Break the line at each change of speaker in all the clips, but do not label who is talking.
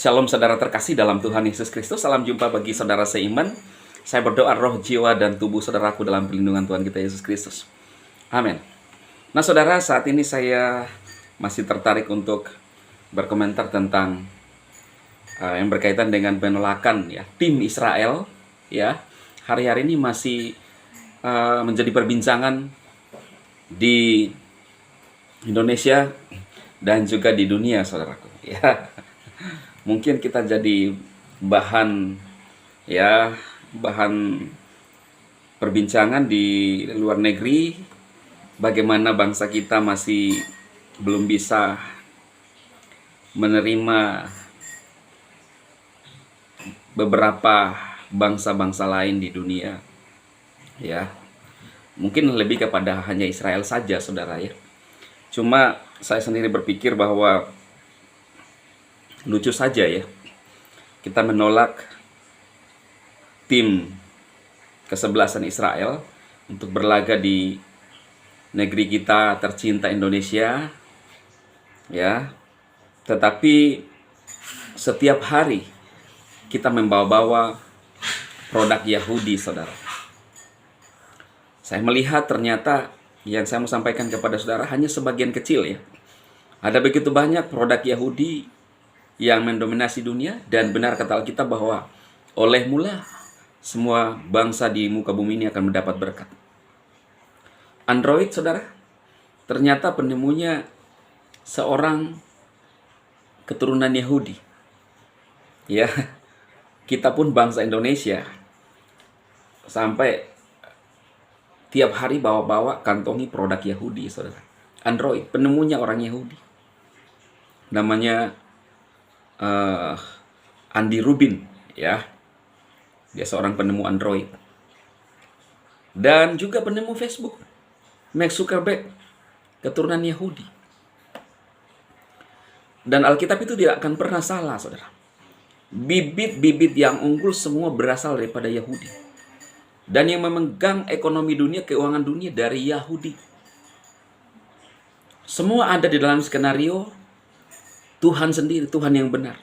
Shalom saudara terkasih dalam Tuhan Yesus Kristus. Salam jumpa bagi saudara seiman. Saya berdoa roh, jiwa, dan tubuh saudaraku dalam perlindungan Tuhan kita Yesus Kristus. Amin. Nah saudara, saat ini saya masih tertarik untuk berkomentar tentang yang berkaitan dengan penolakan ya tim Israel ya. Hari-hari ini masih menjadi perbincangan di Indonesia dan juga di dunia saudaraku ya. Mungkin kita jadi bahan perbincangan di luar negeri, bagaimana bangsa kita masih belum bisa menerima beberapa bangsa-bangsa lain di dunia ya. Mungkin lebih kepada hanya Israel saja saudara ya. Cuma saya sendiri berpikir bahwa lucu saja ya, kita menolak tim kesebelasan Israel untuk berlaga di negeri kita tercinta Indonesia ya. Tetapi setiap hari kita membawa-bawa produk Yahudi saudara. Saya melihat ternyata yang saya mau sampaikan kepada saudara hanya sebagian kecil ya. Ada begitu banyak produk Yahudi yang mendominasi dunia, dan benar kata Alkitab bahwa oleh mula semua bangsa di muka bumi ini akan mendapat berkat. Android saudara, ternyata penemunya seorang keturunan Yahudi ya. Kita pun bangsa Indonesia sampai tiap hari bawa-bawa kantongi produk Yahudi saudara. Android penemunya orang Yahudi, namanya Andy Rubin ya. Dia seorang penemu Android dan juga penemu Facebook, Mark Zuckerberg, keturunan Yahudi. Dan Alkitab itu tidak akan pernah salah saudara. Bibit-bibit yang unggul semua berasal daripada Yahudi, dan yang memegang ekonomi dunia, keuangan dunia dari Yahudi. Semua ada di dalam skenario Tuhan sendiri, Tuhan yang benar.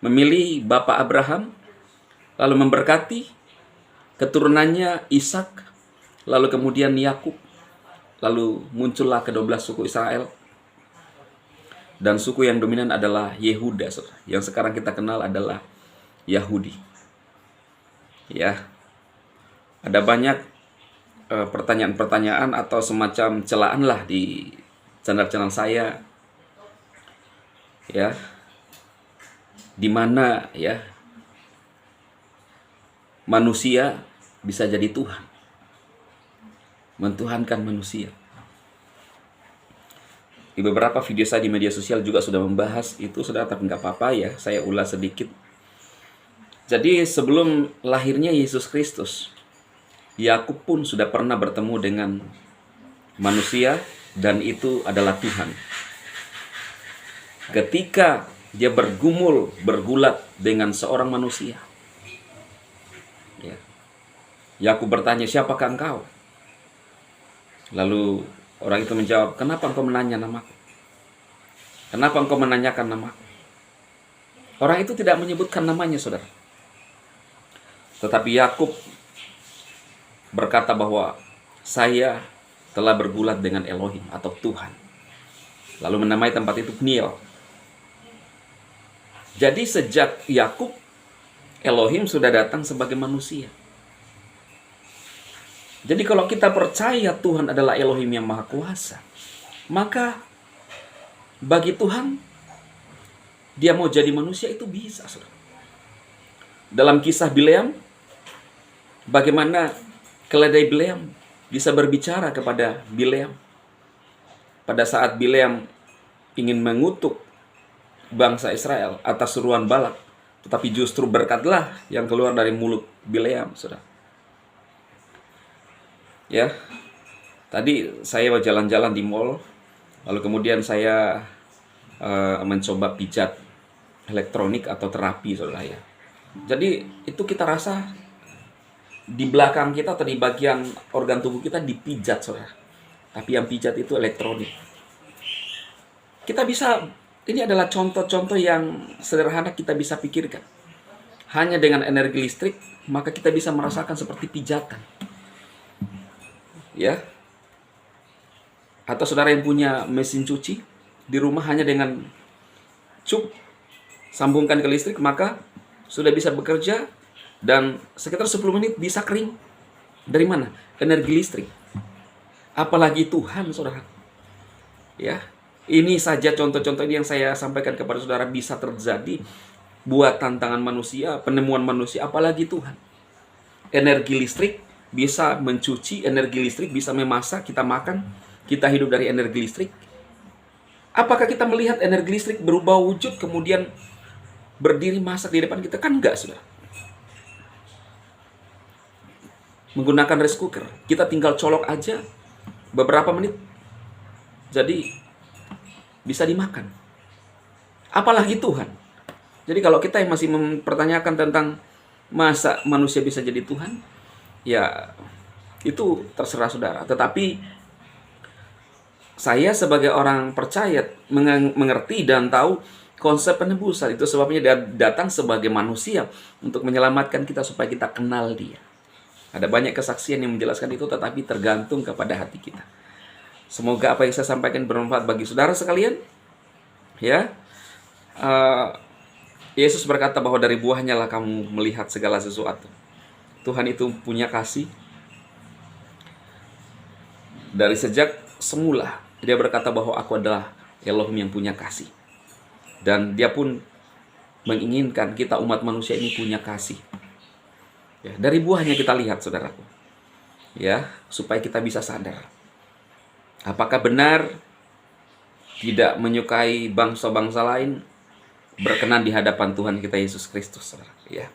Memilih Bapak Abraham, lalu memberkati keturunannya Ishak, lalu kemudian Yakub, lalu muncullah ke-12 suku Israel. Dan suku yang dominan adalah Yehuda, yang sekarang kita kenal adalah Yahudi. Ya. Ada banyak pertanyaan-pertanyaan atau semacam celaan lah di channel-channel saya. Ya, di mana ya manusia bisa jadi Tuhan, mentuhankan manusia. Di beberapa video saya di media sosial juga sudah membahas itu saudara, tapi nggak apa-apa ya, saya ulas sedikit. Jadi sebelum lahirnya Yesus Kristus, Yakub pun sudah pernah bertemu dengan manusia, dan itu adalah Tuhan. Ketika dia bergulat dengan seorang manusia ya, Yakub bertanya, siapakah engkau? Lalu orang itu menjawab, kenapa engkau menanya namaku? Kenapa engkau menanyakan namaku? Orang itu tidak menyebutkan namanya saudara. Tetapi Yakub berkata bahwa saya telah bergulat dengan Elohim atau Tuhan. Lalu menamai tempat itu Peniel. Jadi sejak Yakub, Elohim sudah datang sebagai manusia. Jadi kalau kita percaya Tuhan adalah Elohim yang Maha Kuasa, maka bagi Tuhan, dia mau jadi manusia itu bisa saudara. Dalam kisah Bileam, bagaimana keledai Bileam bisa berbicara kepada Bileam pada saat Bileam ingin mengutuk bangsa Israel atas seruan Balak, tetapi justru berkatlah yang keluar dari mulut Bileam saudara. Ya, tadi saya jalan-jalan di mall, lalu kemudian saya mencoba pijat elektronik atau terapi saudara ya. Jadi itu kita rasa di belakang kita atau di bagian organ tubuh kita dipijat saudara, tapi yang pijat itu elektronik. Kita bisa Ini adalah contoh-contoh yang sederhana kita bisa pikirkan. Hanya dengan energi listrik, maka kita bisa merasakan seperti pijatan. Ya. Atau saudara yang punya mesin cuci di rumah, hanya dengan cup sambungkan ke listrik, maka sudah bisa bekerja dan sekitar 10 menit bisa kering. Dari mana? Energi listrik. Apalagi Tuhan, saudara. Ya. Ini saja contoh-contoh ini yang saya sampaikan kepada saudara bisa terjadi buat tantangan manusia, penemuan manusia, apalagi Tuhan. Energi listrik bisa mencuci, energi listrik bisa memasak, kita makan, kita hidup dari energi listrik. Apakah kita melihat energi listrik berubah wujud kemudian berdiri masak di depan kita? Kan enggak, saudara. Menggunakan rice cooker, kita tinggal colok aja beberapa menit, jadi bisa dimakan. Apalagi Tuhan. Jadi kalau kita yang masih mempertanyakan tentang masa manusia bisa jadi Tuhan, ya itu terserah saudara. Tetapi saya sebagai orang percaya mengerti dan tahu konsep penebusan. Itu sebabnya dia datang sebagai manusia untuk menyelamatkan kita supaya kita kenal Dia. Ada banyak kesaksian yang menjelaskan itu, tetapi tergantung kepada hati kita. Semoga apa yang saya sampaikan bermanfaat bagi saudara sekalian. Ya, Yesus berkata bahwa dari buahnya lah kamu melihat segala sesuatu. Tuhan itu punya kasih. Dari sejak semula Dia berkata bahwa aku adalah Elohim yang punya kasih. Dan Dia pun menginginkan kita umat manusia ini punya kasih. Ya, dari buahnya kita lihat, saudaraku. Ya, supaya kita bisa sadar. Apakah benar tidak menyukai bangsa-bangsa lain berkenan di hadapan Tuhan kita Yesus Kristus, saudara? Ya.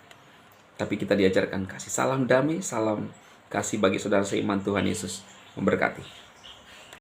Tapi kita diajarkan kasih. Salam damai, salam kasih bagi saudara seiman. Tuhan Yesus memberkati.